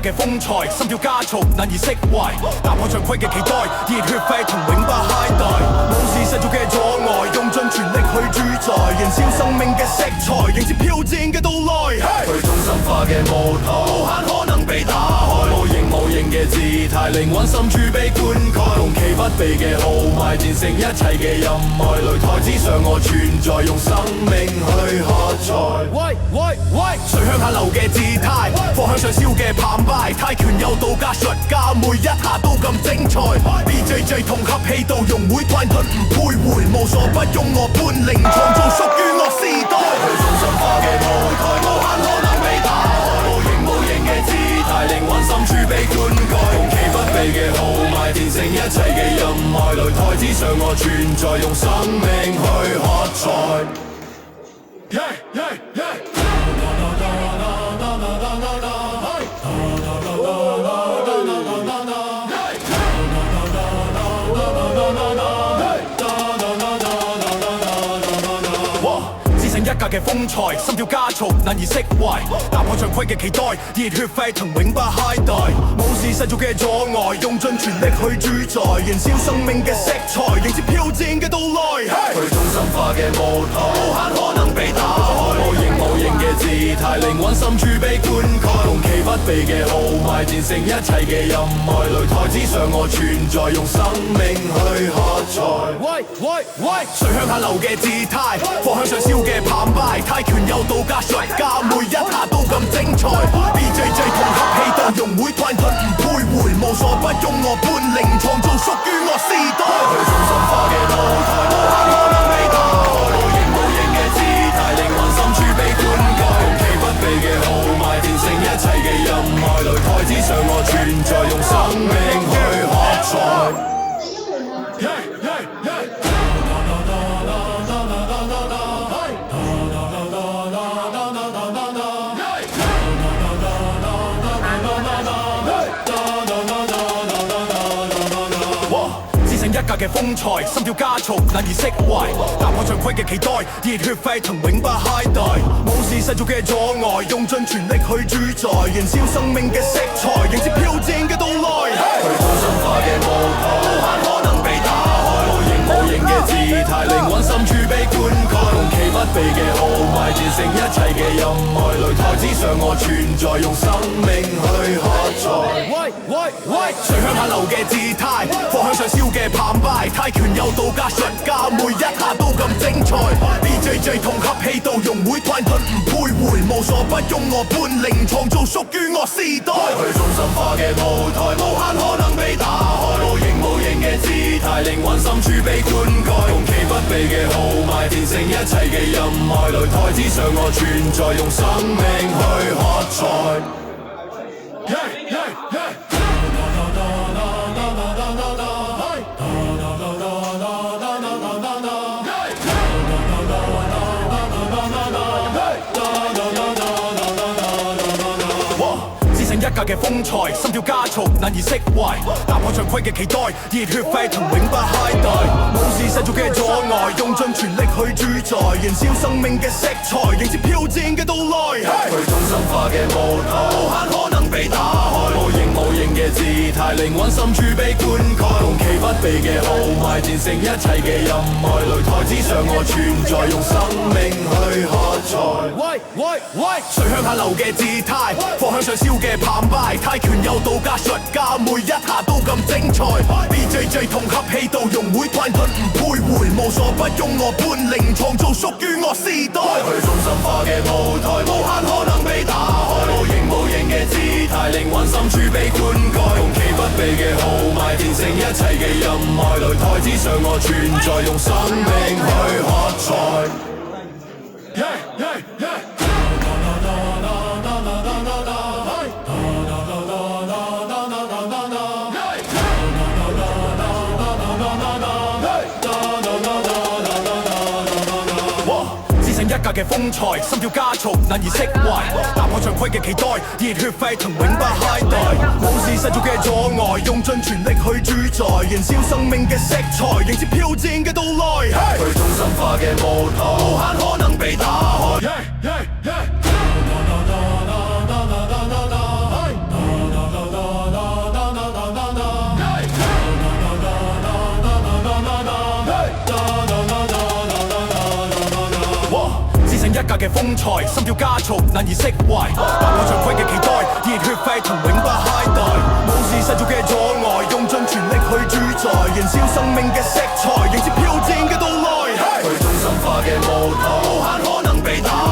嘅風采，心跳加速，難以釋懷。打破常規嘅期待，熱血沸騰永不懈怠。無視世俗嘅阻礙，用盡全力去主宰，燃燒生命嘅色彩，迎接挑戰嘅到來。去中心化嘅舞台，無限可能被打開。無形無形嘅姿態，靈魂深處被灌溉。雄奇不備嘅豪邁，戰勝一切嘅陰霾。擂台之上我存在，用生命去喝彩。喂喂喂，隨向下流嘅姿態，放向上燒嘅澎湃。泰拳有道家術家，每一下都咁精彩。BJJ 同合氣道融會吞吞唔徘徊，無所不用我本領，創造屬於我時代。去中心化嘅舞台，無限可能被打開。無形無形嘅姿態，靈魂深處被灌溉。雄奇不備嘅豪邁，戰勝一切嘅陰霾。擂台之上我存在，用生命去喝彩。一格嘅風采，心跳加速，難以釋懷。打破常規嘅期待，熱血沸騰永不懈怠。無視世俗嘅阻礙，用盡全力去主宰，燃燒生命嘅色彩，迎接挑戰嘅到來。去中心化嘅舞台，無限可能被打開。無形無形嘅姿態，靈魂深處被灌溉。雄奇不備嘅豪邁，戰勝一切嘅陰霾。擂台之上我存在，用生命去喝彩。喂喂喂，隨向下流嘅姿態，放向上燒嘅澎湃。泰拳有道家術家，每一下都咁精彩。BJJ 同合氣道融會吞吞唔徘徊，無所不用我本領，創造屬於我時代。去中心化嘅舞台，無限可能被打開。無形無形嘅姿態，靈魂深處被灌溉。雄奇不備嘅豪邁，戰勝一切嘅陰霾。擂台之上我存在，用生命去喝彩。一格嘅風采，心跳加速，難以釋懷。打破常規嘅期待，熱血沸騰永不懈怠。無視世俗嘅阻礙，用盡全力去主宰，燃燒生命嘅色彩，迎接挑戰嘅到來。去中心化嘅舞台，無限可能被打開。無形無形嘅姿態，靈魂深處被灌溉。雄奇不備嘅豪邁，戰勝一切嘅陰霾。擂台之上我存在，用生命去喝彩。喂喂喂，隨向下流嘅姿態，放向上燒嘅澎湃。泰拳有道家術家，每一下都咁精彩。BJJ 同合氣道融會吞吞唔徘徊，無所不用我本領，創造屬於我時代。去中心化嘅舞台，無限可能被打開。無形無形嘅姿態，靈魂深處被灌溉。雄奇不備嘅豪邁，戰勝一切嘅陰霾。擂台之上我存在，用生命去喝彩。一格嘅風采，心跳加速，難以釋懷。打破常規嘅期待，熱血沸騰永不懈怠。無視世俗嘅阻礙，用盡全力去主宰，燃燒生命嘅色彩，迎接挑戰嘅到來。去中心化嘅舞台，無限可能被打開。無形無形嘅姿態，靈魂深處被灌溉。雄奇不備嘅豪邁，戰勝一切嘅陰霾。擂台之上我存在，用生命去喝彩。喂喂喂，隨向下流嘅姿態，放向上燒嘅澎湃。泰拳有道家術家，每一下都咁精彩。BJJ 同合氣道融會吞吞唔徘徊，無所不用我本領，創造屬於我時代。去中心化嘅舞台，無限可能被打開。無形無形嘅姿態，靈魂深處被灌溉。雄奇不備嘅豪邁，戰勝一切嘅陰霾。擂台之上我存在，用生命去喝彩。一格嘅風采，心跳加速，難以釋懷。打破常規嘅期待，熱血沸騰永不懈怠。無視世俗嘅阻礙，用盡全力去主宰，燃燒生命嘅色彩，迎接挑戰嘅到來。去中心化嘅舞台，無限可能被打開。風采，心跳加速，難以釋懷。打破常規嘅期待，熱血沸騰，永不懈怠。無視世俗嘅阻礙，用盡全力去主宰，燃燒生命嘅色彩，迎接挑戰嘅到來。去中心化嘅舞台，無限可能被打